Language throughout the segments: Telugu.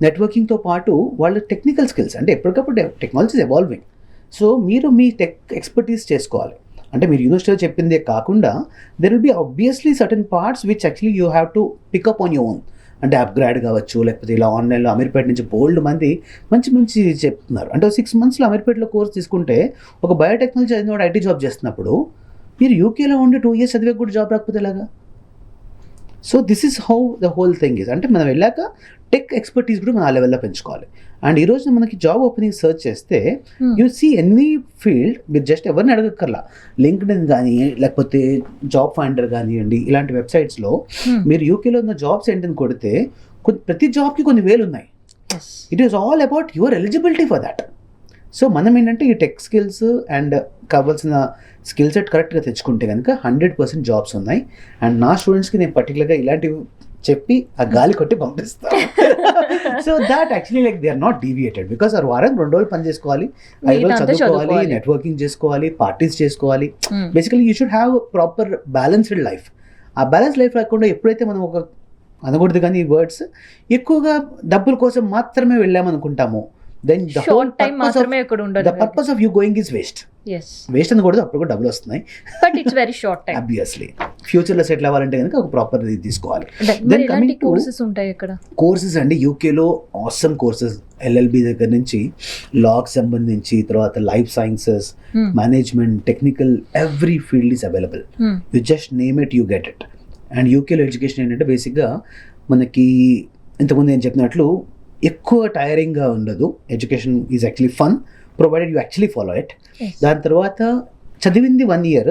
నెట్వర్కింగ్తో పాటు వాళ్ళ టెక్నికల్ స్కిల్స్, అంటే ఎప్పటికప్పుడు టెక్నాలజీ ఇస్ ఎవాల్వింగ్. సో మీరు మీ టెక్ ఎక్స్పర్టీస్ చేసుకోవాలి. అంటే మీరు యూనివర్సిటీలో చెప్పిందే కాకుండా there will be obviously certain parts which actually you have to pick up on your own. అంటే అప్గ్రేడ్ కావచ్చు, లేకపోతే ఇలా ఆన్లైన్లో అమీర్పేట నుంచి బోల్డ్ మంది మంచి మంచి చెప్తున్నారు. అంటే 6 monthsలో అమీర్పేటలో కోర్స్ తీసుకుంటే ఒక బయోటెక్నాలజీ చదివినవాడు ఐటీ జాబ్ చేస్తున్నప్పుడు మీరు యూకేలో ఉండి 2 years చదివే కూడా జాబ్ రాకపోతే ఎలాగా? So this is how the whole thing is. అంటే మనం వెళ్ళాక టెక్ ఎక్స్పర్టీస్ కూడా మనం ఆ లెవెల్లో పెంచుకోవాలి. అండ్ ఈ రోజు మనకి జాబ్ ఓపెనింగ్ సర్చ్ చేస్తే యూ సీ ఎనీ ఫీల్డ్, మీరు జస్ట్ ఎవరిని అడగక్కర్లా, లింక్డ్ఇన్ కానీ లేకపోతే జాబ్ ఫైండర్ కానివ్వండి, ఇలాంటి వెబ్సైట్స్లో మీరు యూకేలో ఉన్న జాబ్స్ ఏంటని కొడితే ప్రతి జాబ్కి కొన్ని వేలు ఉన్నాయి. It is all about your eligibility for that. So మనం ఏంటంటే ఈ టెక్ స్కిల్స్ అండ్ కావాల్సిన స్కిల్ సెట్ కరెక్ట్గా తెచ్చుకుంటే కనుక 100% జాబ్స్ ఉన్నాయి. అండ్ నా స్టూడెంట్స్కి నేను పర్టికులర్గా ఇలాంటివి చెప్పి ఆ గాలి కొట్టి పంపిస్తాను. So that actually like they are not deviated, because ఆ వారం 2 రోజులు పని చేసుకోవాలి, 5 రోజులు చదువుకోవాలి, నెట్వర్కింగ్ చేసుకోవాలి, పార్టీస్ చేసుకోవాలి. Basically you should have proper balanced life. ఆ బ్యాలెన్స్ లైఫ్ లేకుండా ఎప్పుడైతే మనం ఒక అనకూడదు కానీ ఈ వర్డ్స్ ఎక్కువగా డబ్బుల కోసం మాత్రమే వెళ్ళామనుకుంటామో then the whole purpose of you going is waste. Yes. Waste అనకూడదు, అప్పుడు కూడా డబ్బులు వస్తున్నాయి. But it's very short time. Obviously. ఫ్యూచర్లో సెటిల్ అవ్వాలంటే కనుక ఒక ప్రాపర్ ఇది తీసుకోవాలి. దెన్ కమింగ్ టు కోర్సెస్ ఉంటాయి ఇక్కడ. కోర్సెస్ అండి యూకేలో ఆసమ్ కోర్సెస్, ఎల్ఎల్బి దగ్గర నుంచి లాకి సంబంధించి, తర్వాత life sciences, management, technical, every field is available. You just name it, you get it. And యూకేలో ఎడ్యుకేషన్ ఏంటంటే బేసిక్గా మనకి ఇంతకుముందు నేను చెప్పినట్లు ఎక్కువ టైరింగ్గా ఉండదు. Education is actually fun provided you actually follow it. దాని తర్వాత చదివింది 1 year,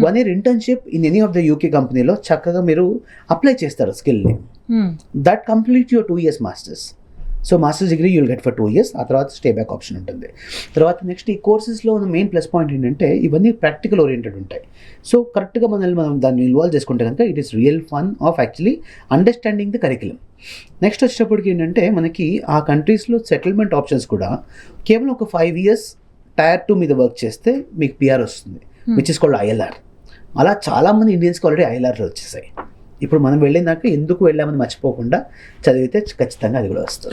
1 year internship in any of the UK కంపెనీలో చక్కగా మీరు అప్లై చేస్తారు స్కిల్ని. That complete your 2 years masters. So masters degree you'll get for 2 years. ఆ తర్వాత స్టే బ్యాక్ ఆప్షన్ ఉంటుంది. తర్వాత నెక్స్ట్ ఈ కోర్సెస్లో ఉన్న మెయిన్ ప్లస్ పాయింట్ ఏంటంటే ఇవన్నీ ప్రాక్టికల్ ఓరియంటెడ్ ఉంటాయి. సో కరెక్ట్గా మనం దాన్ని ఇన్వాల్వ్ చేసుకుంటే కనుక it is real fun of actually understanding the curriculum. Next వచ్చేటప్పటికి ఏంటంటే మనకి ఆ కంట్రీస్లో సెటిల్మెంట్ ఆప్షన్స్ కూడా కేవలం ఒక 5 years Tier 2 మీద వర్క్ చేస్తే మీకు పిఆర్ వస్తుంది, విచ్ ఇస్ కాల్డ్ ఐఎల్ఆర్. అలా చాలామంది ఇండియన్స్కి ఆల్రెడీ ఐఎల్ఆర్లు వచ్చేసాయి. ఇప్పుడు మనం వెళ్ళినాక ఎందుకు వెళ్ళామని మర్చిపోకుండా చదివితే ఖచ్చితంగా అది కూడా వస్తుంది.